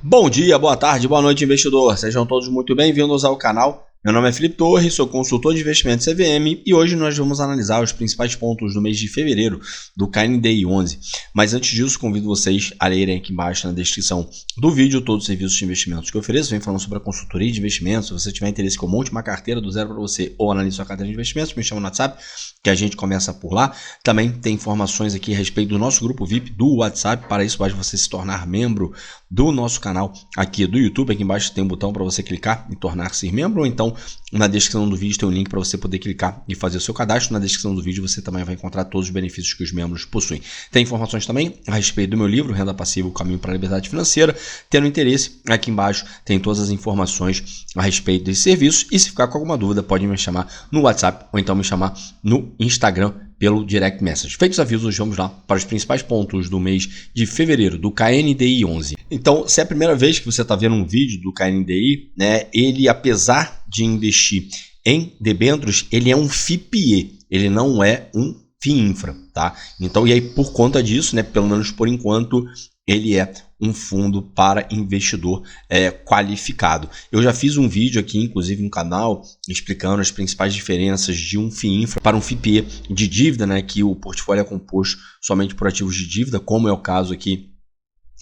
Bom dia, boa tarde, boa noite, investidor. Sejam todos muito bem-vindos ao canal. Meu nome é Felipe Torres, sou consultor de investimentos CVM e hoje nós vamos analisar os principais pontos do mês de fevereiro do KNDI 11. Mas antes disso, convido vocês a lerem aqui embaixo na descrição do vídeo todos os serviços de investimentos que eu ofereço. Venho falando sobre a consultoria de investimentos. Se você tiver interesse que eu monte uma carteira do zero para você ou analise sua carteira de investimentos, me chama no WhatsApp que a gente começa por lá. Também tem informações aqui a respeito do nosso grupo VIP do WhatsApp. Para isso, basta você se tornar membro do nosso canal aqui do YouTube. Aqui embaixo tem um botão para você clicar e tornar-se membro, ou então na descrição do vídeo tem um link para você poder clicar e fazer o seu cadastro. Na descrição do vídeo você também vai encontrar todos os benefícios que os membros possuem. Tem informações também a respeito do meu livro, Renda Passiva, o Caminho para a Liberdade Financeira. Tendo interesse, aqui embaixo tem todas as informações a respeito desse serviço. E se ficar com alguma dúvida, pode me chamar no WhatsApp ou então me chamar no Instagram pelo Direct Message. Feitos os avisos, vamos lá para os principais pontos do mês de fevereiro do KNDI 11. Então, se é a primeira vez que você está vendo um vídeo do KNDI, né, ele, apesar de investir em debêntures, ele é um FIPE, ele não é um FIINFRA, tá? Então, e aí por conta disso, né, pelo menos por enquanto, ele é um fundo para investidor qualificado. Eu já fiz um vídeo aqui, inclusive no canal, explicando as principais diferenças de um FIINFRA para um FIPE de dívida, né, que o portfólio é composto somente por ativos de dívida, como é o caso aqui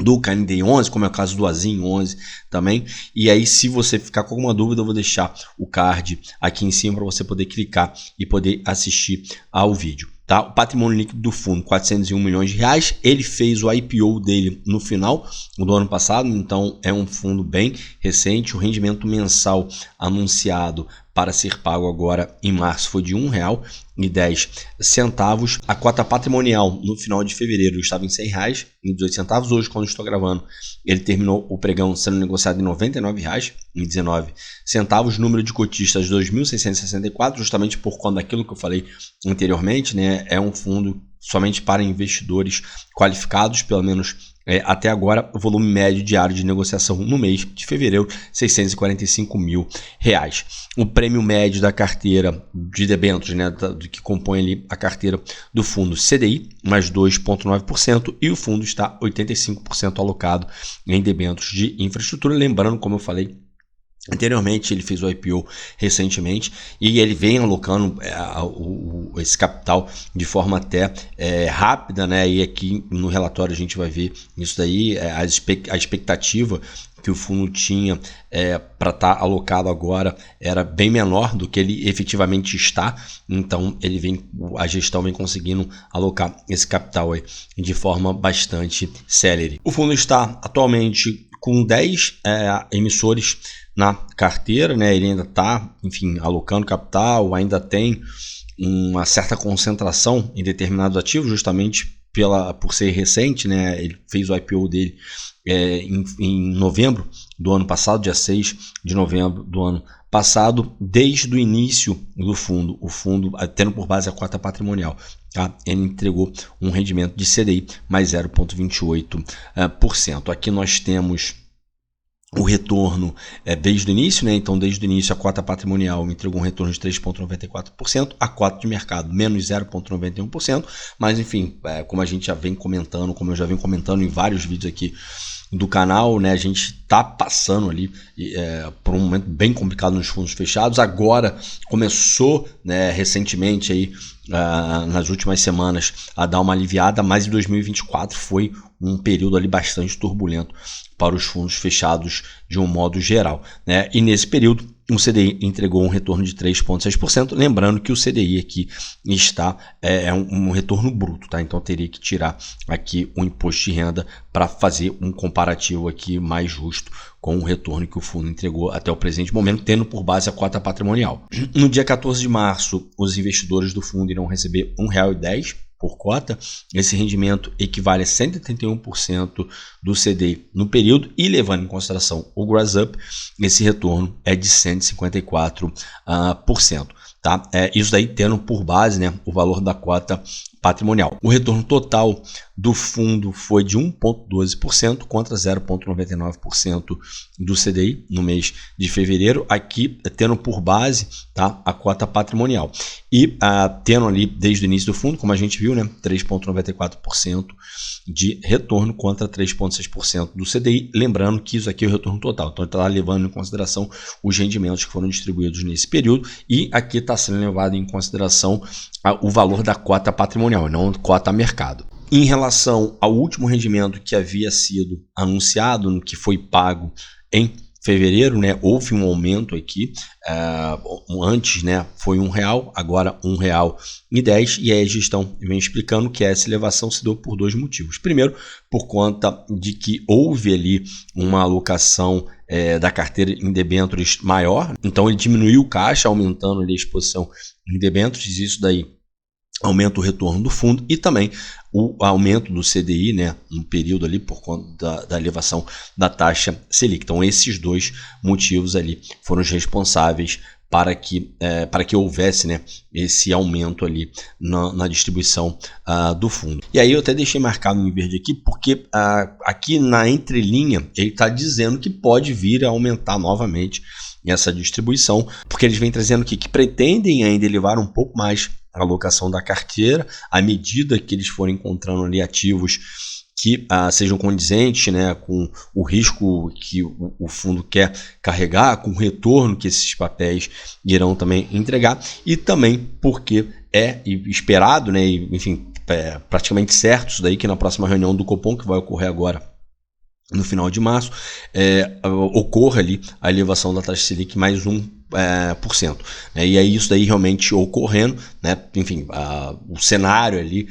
do KNDI 11, como é o caso do ASIM 11 também. E aí, se você ficar com alguma dúvida, eu vou deixar o card aqui em cima para você poder clicar e poder assistir ao vídeo. Tá? O patrimônio líquido do fundo, 401 milhões de reais. Ele fez o IPO dele no final do ano passado, então é um fundo bem recente. O rendimento mensal anunciado para ser pago agora em março foi de R$ 1,10. A cota patrimonial no final de fevereiro estava em R$ 100,18. Hoje, quando estou gravando, ele terminou o pregão sendo negociado em R$ 99,19. Número de cotistas 2.664, justamente por conta daquilo que eu falei anteriormente, né? É um fundo somente para investidores qualificados, pelo menos até agora. O volume médio diário de negociação no mês de fevereiro, R$ 645 mil. O prêmio médio da carteira de debêntures, né, que compõe ali a carteira do fundo, CDI, mais 2,9%, e o fundo está 85% alocado em debêntures de infraestrutura. Lembrando, como eu falei anteriormente, ele fez o IPO recentemente e ele vem alocando esse capital de forma até rápida, né? E aqui no relatório a gente vai ver isso daí, a expectativa que o fundo tinha para estar alocado agora era bem menor do que ele efetivamente está. Então a gestão vem conseguindo alocar esse capital aí de forma bastante célere. O fundo está atualmente com 10 emissores na carteira, né? Ele ainda está, enfim, alocando capital, ainda tem uma certa concentração em determinados ativos, justamente por ser recente, né? Ele fez o IPO dele em novembro do ano passado, dia 6 de novembro do ano passado. Desde o início do fundo, o fundo, tendo por base a cota patrimonial, tá? Ele entregou um rendimento de CDI mais 0,28%. Aqui nós temos o retorno desde o início, né? Então, desde o início, a cota patrimonial me entregou um retorno de 3,94%, a cota de mercado menos 0,91%, mas enfim, como a gente já vem comentando, como eu já venho comentando em vários vídeos aqui do canal, né, a gente está passando ali por um momento bem complicado nos fundos fechados. Agora começou, né, recentemente aí, nas últimas semanas a dar uma aliviada, mas em 2024 foi um período ali bastante turbulento para os fundos fechados de um modo geral, né? E nesse período o CDI entregou um retorno de 3,6%, lembrando que o CDI aqui está um retorno bruto, tá? Então teria que tirar aqui o imposto de renda para fazer um comparativo aqui mais justo com o retorno que o fundo entregou até o presente momento, tendo por base a cota patrimonial. No dia 14 de março, os investidores do fundo irão receber R$ 1,10 por cota. Esse rendimento equivale a 131% do CDI no período, e levando em consideração o gross up, esse retorno é de 154%. Tá? Isso daí tendo por base, né, o valor da cota patrimonial. O retorno total do fundo foi de 1,12% contra 0,99% do CDI no mês de fevereiro, aqui tendo por base, tá, a cota patrimonial. E tendo ali desde o início do fundo, como a gente viu, né, 3,94% de retorno contra 3,6% do CDI. Lembrando que isso aqui é o retorno total, então está levando em consideração os rendimentos que foram distribuídos nesse período, e aqui está sendo levado em consideração o valor da cota patrimonial, não cota mercado. Em relação ao último rendimento que havia sido anunciado, que foi pago em fevereiro, né, houve um aumento aqui, antes, né, foi R$1, agora R$1,10, e aí a gestão vem explicando que essa elevação se deu por dois motivos. Primeiro, por conta de que houve ali uma alocação da carteira em debêntures maior, então ele diminuiu o caixa, aumentando ali a exposição em debêntures, isso daí aumenta o retorno do fundo, e também o aumento do CDI, né, no período ali por conta da elevação da taxa Selic. Então esses dois motivos ali foram os responsáveis para que houvesse, né, esse aumento ali na distribuição do fundo. E aí eu até deixei marcado em verde aqui, porque aqui na entrelinha ele está dizendo que pode vir a aumentar novamente essa distribuição, porque eles vêm trazendo aqui que pretendem ainda elevar um pouco mais a alocação da carteira à medida que eles forem encontrando ali ativos que sejam condizentes, né, com o risco que o fundo quer carregar, com o retorno que esses papéis irão também entregar, e também porque é esperado, né, enfim, praticamente certo isso daí, que na próxima reunião do Copom, que vai ocorrer agora no final de março, ocorra ali a elevação da taxa Selic mais 1%. E aí isso daí realmente ocorrendo, né? Enfim, o cenário ali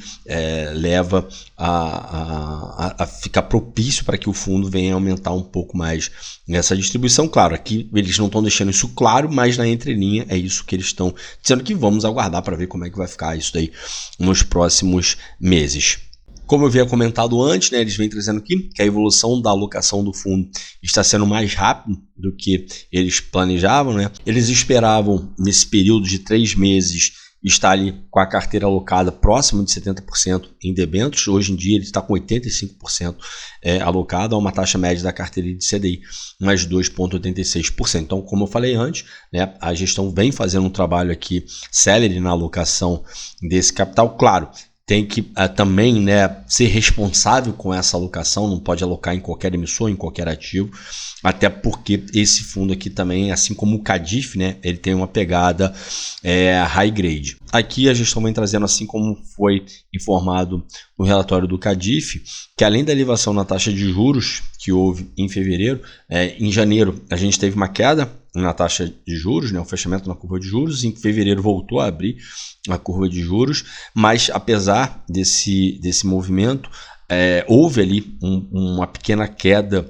leva a ficar propício para que o fundo venha aumentar um pouco mais essa distribuição. Claro, aqui eles não estão deixando isso claro, mas na entrelinha é isso que eles estão dizendo, que vamos aguardar para ver como é que vai ficar isso daí nos próximos meses. Como eu havia comentado antes, né, eles vêm trazendo aqui que a evolução da alocação do fundo está sendo mais rápido do que eles planejavam, né? Eles esperavam, nesse período de 3 meses, estar ali com a carteira alocada próximo de 70% em debêntures. Hoje em dia ele está com 85% alocado a uma taxa média da carteira de CDI, mais 2,86%. Então, como eu falei antes, né, a gestão vem fazendo um trabalho aqui célere na alocação desse capital. Claro, tem que também, né, ser responsável com essa alocação, não pode alocar em qualquer emissor, em qualquer ativo, até porque esse fundo aqui também, assim como o CADIF, né, ele tem uma pegada high grade. Aqui a gestão vem trazendo, assim como foi informado no relatório do CADIF, que além da elevação na taxa de juros que houve em fevereiro, em janeiro a gente teve uma queda na taxa de juros, né, um fechamento na curva de juros. Em fevereiro voltou a abrir a curva de juros, mas apesar desse movimento, houve ali uma pequena queda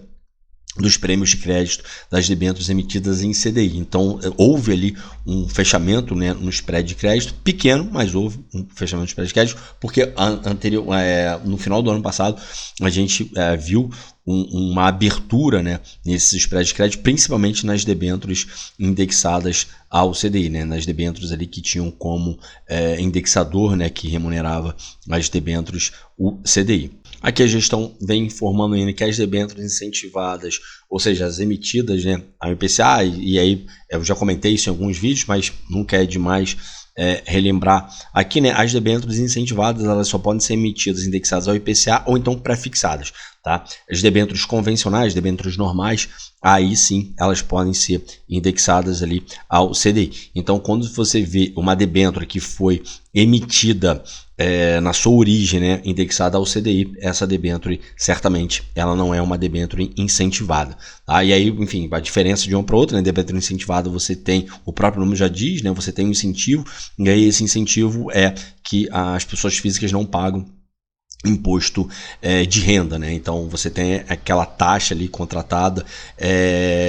dos prêmios de crédito das debêntures emitidas em CDI. Então, houve ali um fechamento, né, no spread de crédito, pequeno, mas houve um fechamento no spread de crédito, porque no final do ano passado a gente viu uma abertura, né, nesses spreads de crédito, principalmente nas debêntures indexadas ao CDI, né, nas debêntures ali que tinham como indexador, né, que remunerava as debêntures o CDI. Aqui a gestão vem informando ainda que as debêntures incentivadas, ou seja, as emitidas, né, a IPCA, e aí eu já comentei isso em alguns vídeos, mas nunca é demais relembrar aqui, né, as debêntures incentivadas elas só podem ser emitidas indexadas ao IPCA ou então pré-fixadas, tá? As debêntures convencionais, debêntures normais, aí sim elas podem ser indexadas ali ao CDI. Então, quando você vê uma debênture que foi emitida na sua origem, né, indexada ao CDI, essa debênture certamente ela não é uma debênture incentivada, tá? E aí, enfim, a diferença de uma para outra, né, debênture incentivada você tem, o próprio nome já diz, né, você tem um incentivo, e aí esse incentivo é que as pessoas físicas não pagam imposto de renda, né? Então você tem aquela taxa ali contratada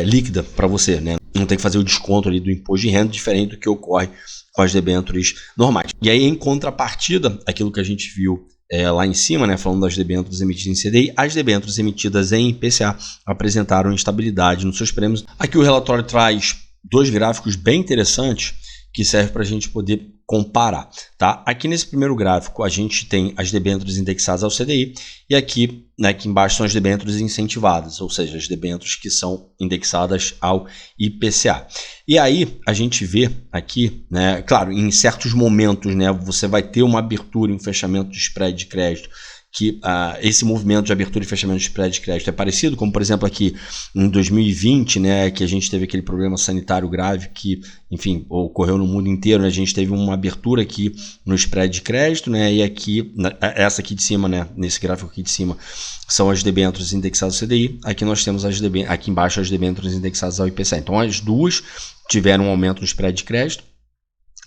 líquida para você, né? Não tem que fazer o desconto ali do imposto de renda, diferente do que ocorre com as debêntures normais. E aí, em contrapartida, aquilo que a gente viu lá em cima, né, falando das debêntures emitidas em CDI, as debêntures emitidas em IPCA apresentaram instabilidade nos seus prêmios. Aqui o relatório traz dois gráficos bem interessantes que servem para a gente poder comparar, tá? Aqui nesse primeiro gráfico a gente tem as debêntures indexadas ao CDI e aqui, né, aqui embaixo são as debêntures incentivadas, ou seja, as debêntures que são indexadas ao IPCA. E aí a gente vê aqui, né, claro, em certos momentos, né, você vai ter uma abertura e um fechamento de spread de crédito que esse movimento de abertura e fechamento de spread de crédito é parecido, como por exemplo aqui em 2020, né, que a gente teve aquele problema sanitário grave que, enfim, ocorreu no mundo inteiro, né, a gente teve uma abertura aqui no spread de crédito, né, e aqui, essa aqui de cima, né, nesse gráfico aqui de cima, são as debêntures indexadas ao CDI, aqui nós temos aqui embaixo as debêntures indexadas ao IPCA. Então as duas tiveram um aumento no spread de crédito.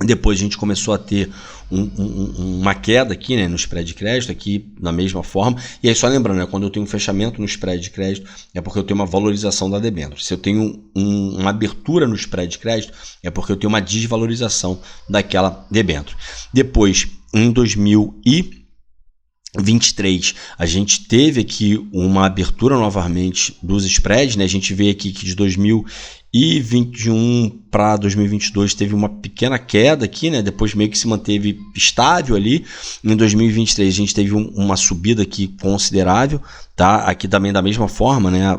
Depois a gente começou a ter uma queda aqui, né, no spread de crédito, aqui da mesma forma. E aí só lembrando, né, quando eu tenho um fechamento no spread de crédito, é porque eu tenho uma valorização da debênture. Se eu tenho uma abertura no spread de crédito, é porque eu tenho uma desvalorização daquela debênture. Depois, em 2023, a gente teve aqui uma abertura novamente dos spreads, né? A gente vê aqui que de 2021 para 2022 teve uma pequena queda aqui, né? Depois meio que se manteve estável ali. Em 2023 a gente teve uma subida aqui considerável, tá? Aqui também da mesma forma, né?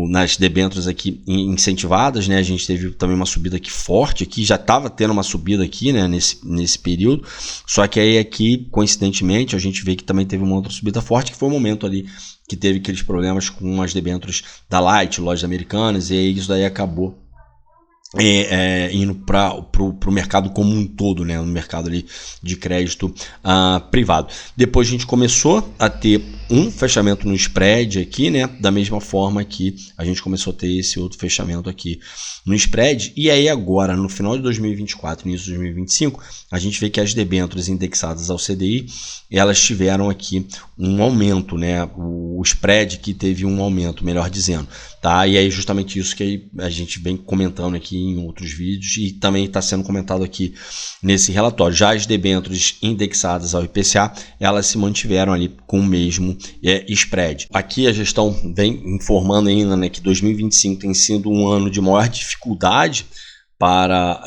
Nas debêntures aqui incentivadas, né? A gente teve também uma subida aqui forte, aqui já estava tendo uma subida aqui, né? Nesse período, só que aí aqui, coincidentemente, a gente vê que também teve uma outra subida forte, que foi o momento ali que teve aqueles problemas com as debêntures da Light, lojas americanas, e aí isso daí acabou indo para o mercado como um todo, né? No mercado ali de crédito privado. Depois a gente começou a ter um fechamento no spread aqui, né? Da mesma forma que a gente começou a ter esse outro fechamento aqui no spread. E aí agora, no final de 2024, início de 2025, a gente vê que as debêntures indexadas ao CDI, elas tiveram aqui um aumento, né? O spread que teve um aumento, melhor dizendo, tá? E aí justamente isso que a gente vem comentando aqui em outros vídeos e também está sendo comentado aqui nesse relatório. Já as debêntures indexadas ao IPCA, elas se mantiveram ali com o mesmo spread. Aqui a gestão vem informando ainda, né, que 2025 tem sido um ano de maior dificuldade para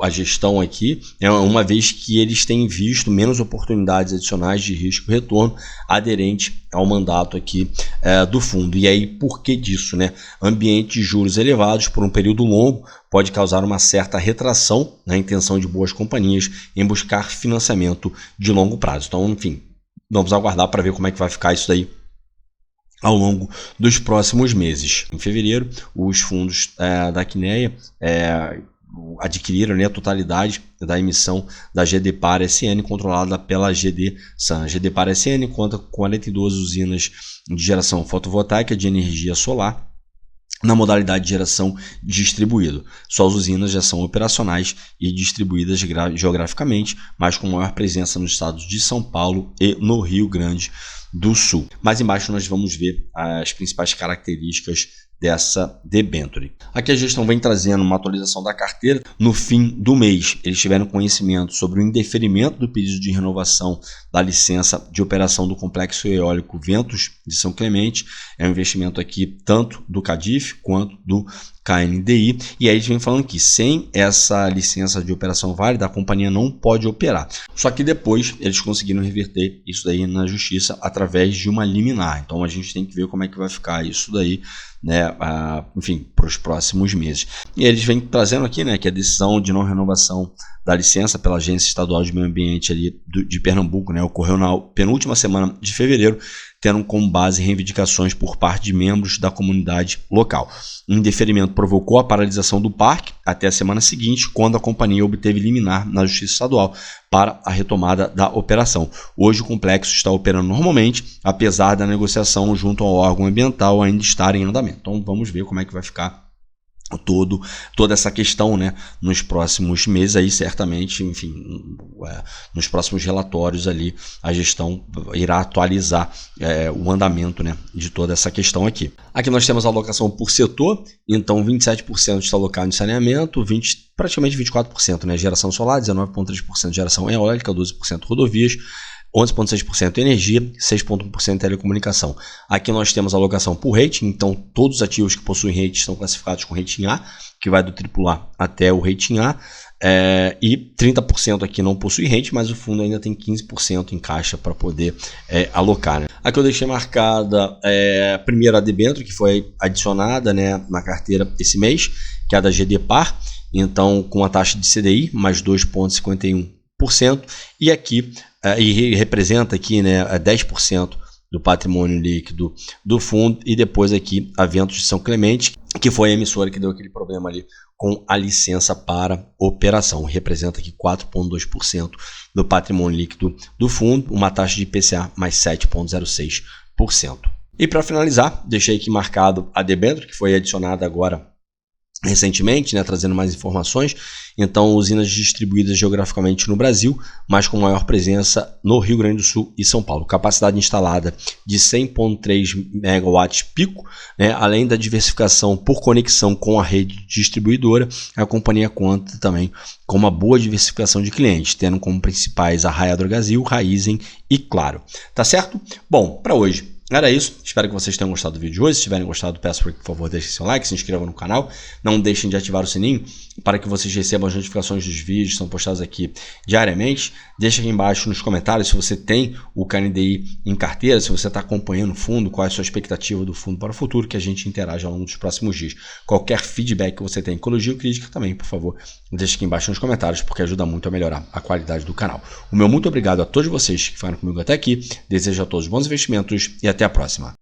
a gestão aqui, uma vez que eles têm visto menos oportunidades adicionais de risco-retorno aderente ao mandato aqui do fundo. E aí, por que disso, né? Ambiente de juros elevados por um período longo pode causar uma certa retração na intenção de boas companhias em buscar financiamento de longo prazo. Então, enfim, vamos aguardar para ver como é que vai ficar isso daí ao longo dos próximos meses. Em fevereiro, os fundos da Quineia adquiriram, né, a totalidade da emissão da GDPar SN, controlada pela GD Sun. A GDPar SN conta com 42 usinas de geração fotovoltaica de energia solar na modalidade de geração distribuído. Suas usinas já são operacionais e distribuídas geograficamente, mas com maior presença nos estados de São Paulo e no Rio Grande do Sul. Mais embaixo nós vamos ver as principais características dessa debenture. Aqui a gestão vem trazendo uma atualização da carteira. No fim do mês, eles tiveram conhecimento sobre o indeferimento do pedido de renovação da licença de operação do complexo eólico Ventos de São Clemente. É um investimento aqui tanto do CADIF quanto do KNDI, e aí eles vêm falando que sem essa licença de operação válida, a companhia não pode operar. Só que depois eles conseguiram reverter isso daí na justiça através de uma liminar. Então a gente tem que ver como é que vai ficar isso daí, né, enfim, para os próximos meses. E eles vêm trazendo aqui, né, que a decisão de não renovação da licença pela Agência Estadual de Meio Ambiente ali de Pernambuco, né, ocorreu na penúltima semana de fevereiro, tendo como base reivindicações por parte de membros da comunidade local. O indeferimento provocou a paralisação do parque até a semana seguinte, quando a companhia obteve liminar na Justiça Estadual para a retomada da operação. Hoje o complexo está operando normalmente, apesar da negociação junto ao órgão ambiental ainda estar em andamento. Então vamos ver como é que vai ficar toda essa questão, né, nos próximos meses aí, certamente, enfim, nos próximos relatórios ali a gestão irá atualizar o andamento, né, de toda essa questão aqui. Aqui nós temos a alocação por setor, então 27% está alocado em saneamento, praticamente 24%, né, geração solar, 19,3% geração eólica, 12% rodovias, 11,6% energia, 6,1% telecomunicação. Aqui nós temos a alocação por rating, então todos os ativos que possuem rating estão classificados com rating A, que vai do AAA até o rating A. E 30% aqui não possui rente, mas o fundo ainda tem 15% em caixa para poder alocar, né? Aqui eu deixei marcada a primeira debênture que foi adicionada, né, na carteira esse mês, que é a da GD Par, então com a taxa de CDI mais 2,51%, e aqui e representa aqui, né, 10% do patrimônio líquido do fundo, e depois aqui a Ventos de São Clemente, que foi a emissora que deu aquele problema ali com a licença para operação. Representa aqui 4,2% do patrimônio líquido do fundo, uma taxa de IPCA mais 7,06%. E para finalizar, deixei aqui marcado a debênture, que foi adicionada agora recentemente, né, trazendo mais informações. Então, usinas distribuídas geograficamente no Brasil, mas com maior presença no Rio Grande do Sul e São Paulo. Capacidade instalada de 100,3 megawatts pico, né, além da diversificação por conexão com a rede distribuidora, a companhia conta também com uma boa diversificação de clientes, tendo como principais a Raia Drogasil, Raizen e Claro. Tá certo? Bom, para hoje era isso, espero que vocês tenham gostado do vídeo de hoje. Se tiverem gostado, peço por favor, deixem seu like, se inscrevam no canal, não deixem de ativar o sininho para que vocês recebam as notificações dos vídeos que são postados aqui diariamente. Deixa aqui embaixo nos comentários se você tem o KNDI em carteira, se você está acompanhando o fundo, qual é a sua expectativa do fundo para o futuro, que a gente interage ao longo dos próximos dias. Qualquer feedback que você tenha, elogio ou crítica também, por favor, deixa aqui embaixo nos comentários, porque ajuda muito a melhorar a qualidade do canal. O meu muito obrigado a todos vocês que ficaram comigo até aqui, desejo a todos bons investimentos e até a próxima.